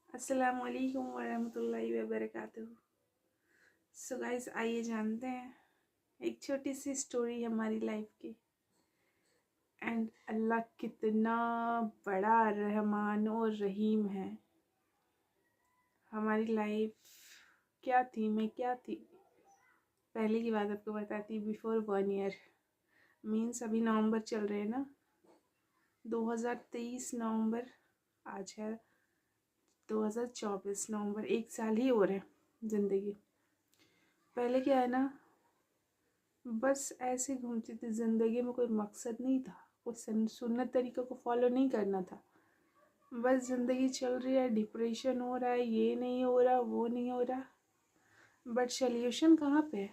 अस्सलाम वालेकुम वरहमतुल्लाहि वबरकातुहू। सो गाइस, आइए जानते हैं एक छोटी सी स्टोरी हमारी लाइफ की। एंड अल्लाह कितना बड़ा रहमान और रहीम है। हमारी लाइफ क्या थी, मैं क्या थी, पहले की बात आपको बताती। बिफोर 1 ईयर मीन्स अभी नवंबर चल रहे हैं ना, 2023 नवंबर, आज है 2024 नवंबर, 1 साल ही हो रहे हैं ज़िंदगी। पहले क्या है ना, बस ऐसे घूमती थी ज़िंदगी में, कोई मकसद नहीं था, कोई सुन्नत तरीक़ों को फॉलो नहीं करना था। बस ज़िंदगी चल रही है, डिप्रेशन हो रहा है, ये नहीं हो रहा, वो नहीं हो रहा, बट सल्यूशन कहाँ पे है?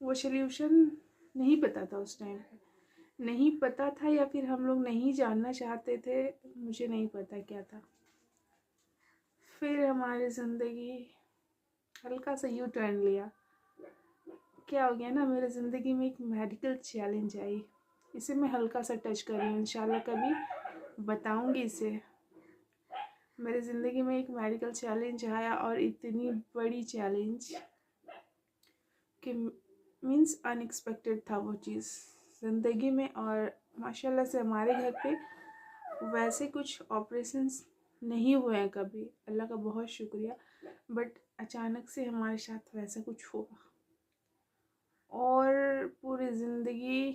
वो सल्यूशन नहीं पता था उस टाइम पे, नहीं पता था या फिर हम लोग नहीं जानना चाहते थे, मुझे नहीं पता क्या था। फिर हमारी ज़िंदगी हल्का सा यू टर्न लिया। क्या हो गया ना, मेरे ज़िंदगी में एक मेडिकल चैलेंज आई। इसे मैं हल्का सा टच कर रही हूँ, इंशाल्लाह कभी बताऊँगी इसे। मेरे ज़िंदगी में एक मेडिकल चैलेंज आया, और इतनी बड़ी चैलेंज कि मीन्स अनएक्सपेक्टेड था वो चीज़ ज़िंदगी में। और माशाल्लाह से हमारे घर पे वैसे कुछ ऑपरेशंस नहीं हुए हैं कभी, अल्लाह का बहुत शुक्रिया, बट अचानक से हमारे साथ वैसा कुछ हुआ और पूरी ज़िंदगी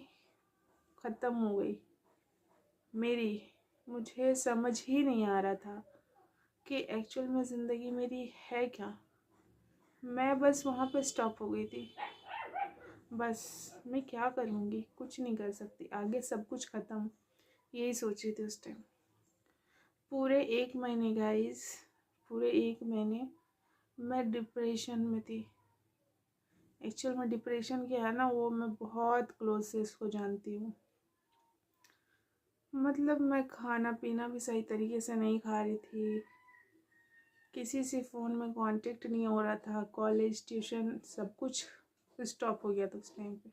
ख़त्म हो गई मेरी। मुझे समझ ही नहीं आ रहा था कि एक्चुअल में ज़िंदगी मेरी है क्या। मैं बस वहाँ पे स्टॉप हो गई थी। बस मैं क्या करूँगी, कुछ नहीं कर सकती, आगे सब कुछ ख़त्म, यही सोच रही थी उस टाइम। पूरे 1 महीने गाइस, पूरे 1 महीने मैं डिप्रेशन में थी। एक्चुअल में डिप्रेशन क्या है ना, वो मैं बहुत क्लोज से इसको जानती हूँ। मतलब मैं खाना पीना भी सही तरीके से नहीं खा रही थी, किसी से फ़ोन में कांटेक्ट नहीं हो रहा था, कॉलेज ट्यूशन सब कुछ स्टॉप हो गया था उस टाइम पे।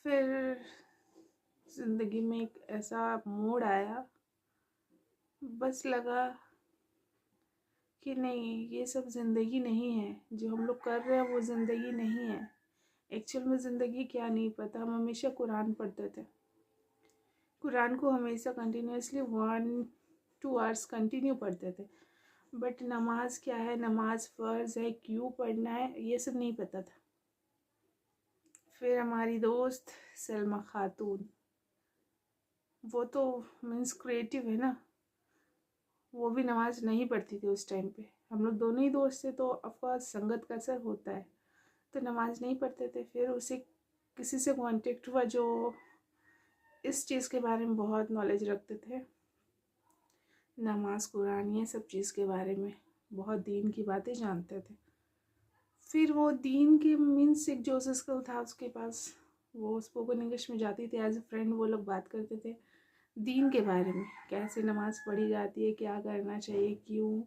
फिर ज़िंदगी में एक ऐसा मोड़ आया, बस लगा कि नहीं, ये सब ज़िंदगी नहीं है, जो हम लोग कर रहे हैं वो ज़िंदगी नहीं है। एक्चुअल में ज़िंदगी क्या नहीं पता। हम हमेशा कुरान पढ़ते थे, कुरान को हमेशा कंटिन्यूसली 1-2 आवर्स कंटिन्यू पढ़ते थे, बट नमाज क्या है, नमाज फ़र्ज़ है, क्यों पढ़ना है, ये सब नहीं पता था। फिर हमारी दोस्त सलमा खातून, वो तो मीन्स क्रिएटिव है ना, वो भी नमाज नहीं पढ़ती थी उस टाइम पे। हम लोग दोनों ही दोस्त थे, तो ऑफकोर्स संगत का असर होता है, तो नमाज नहीं पढ़ते थे। फिर उसे किसी से कांटेक्ट हुआ जो इस चीज़ के बारे में बहुत नॉलेज रखते थे, नमाज कुरान ये सब चीज़ के बारे में बहुत दीन की बातें जानते थे। फिर वो दीन के मीन्स एक जोश स्किल था उसके पास, वो स्पोकन इंग्लिश में जाती थी एज ए फ्रेंड, वो लोग बात करते थे दीन के बारे में, कैसे नमाज़ पढ़ी जाती है, क्या करना चाहिए, क्यों,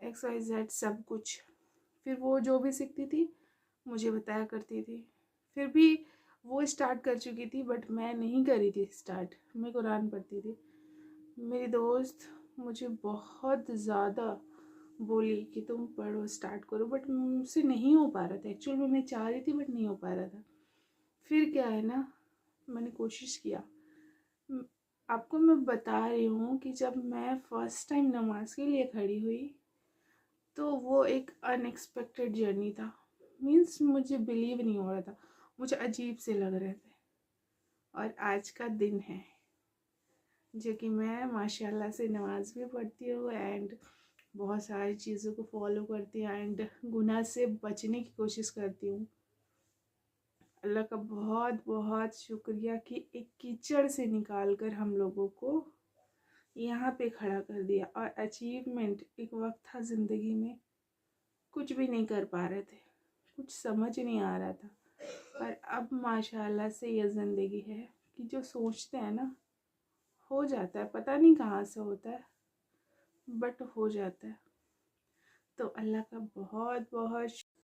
XYZ सब कुछ। फिर वो जो भी सीखती थी मुझे बताया करती थी। फिर भी वो स्टार्ट कर चुकी थी, बट मैं नहीं करी थी स्टार्ट, मैं कुरान पढ़ती थी। मेरी दोस्त मुझे बहुत ज़्यादा बोली कि तुम पढ़ो, स्टार्ट करो, बट मुझसे नहीं हो पा रहा था। एक्चुअल में मैं चाह रही थी बट नहीं हो पा रहा था। फिर क्या है ना, मैंने कोशिश किया। आपको मैं बता रही हूँ कि जब मैं फ़र्स्ट टाइम नमाज के लिए खड़ी हुई, तो वो एक अनएक्सपेक्टेड जर्नी था। मीन्स मुझे बिलीव नहीं हो रहा था, मुझे अजीब से लग रहे थे। और आज का दिन है जो कि मैं माशाल्लाह से नमाज भी पढ़ती हूँ एंड बहुत सारी चीज़ों को फॉलो करती हूँ एंड गुनाह से बचने की कोशिश करती हूँ। अल्लाह का बहुत बहुत शुक्रिया कि एक कीचड़ से निकाल कर हम लोगों को यहाँ पे खड़ा कर दिया। और अचीवमेंट, एक वक्त था ज़िंदगी में कुछ भी नहीं कर पा रहे थे, कुछ समझ नहीं आ रहा था, पर अब माशाल्लाह से ये ज़िंदगी है कि जो सोचते हैं ना हो जाता है, पता नहीं कहाँ से होता है बट हो जाता है। तो अल्लाह का बहुत बहुत